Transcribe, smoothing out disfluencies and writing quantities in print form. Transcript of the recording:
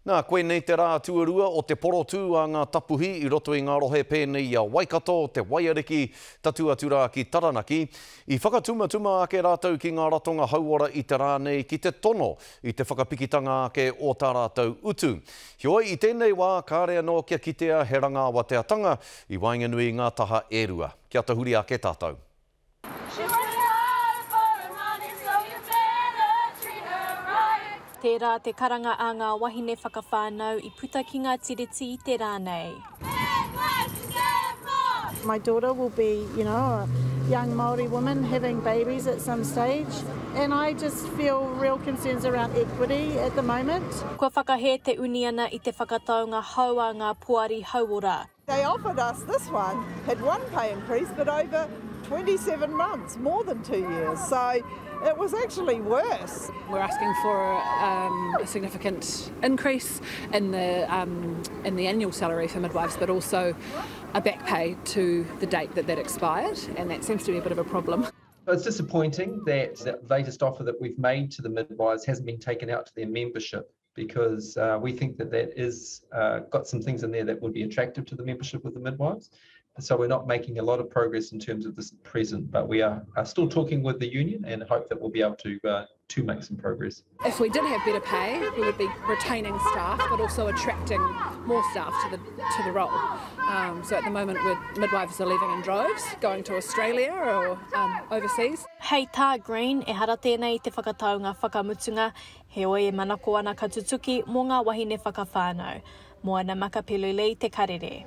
Nā, koe nei te rā tuarua o te porotu a ngā tapuhi I roto I ngā rohe pēnei a Waikato, te Waiariki, tatu atura ki Taranaki. I whakatumatuma ake rātou ki ngā ratonga hauora I te rā nei ki te tono I te whakapikitanga ake o tā rātou utu. Hioi I tēnei wā, kāre anō kia kitea he ranga wa te atanga I wainganui ngā taha ērua. Kia tahuri ake tātou. Tērā te karanga a ngā wahine whakawhānau I puta ki ngā tiriti I te rā nei. My daughter will be, a young Māori woman having babies at some stage, and I just feel real concerns around equity at the moment. Kua whakahe te uniana I te whakataunga hau a ngā puari hauora. They offered us this one, had one pay increase, but over 27 months, more than 2 years. So it was actually worse. We're asking for a significant increase in the annual salary for midwives, but also a back pay to the date that expired, and that seems to be a bit of a problem. It's disappointing that the latest offer that we've made to the midwives hasn't been taken out to their membership, because we think that is got some things in there that would be attractive to the membership of the midwives. So we're not making a lot of progress in terms of this at present, but we are still talking with the union and hope that we'll be able to make some progress. If we did have better pay, we would be retaining staff, but also attracting more staff to the role. So at the moment, midwives are leaving in droves, going to Australia or overseas. Hei tā Green, e hara tēnei te whakataunga whakamutunga, he oe e manako ana ka tutuki mō ngā wahine whakawhānau. Moana makapelulei te karere.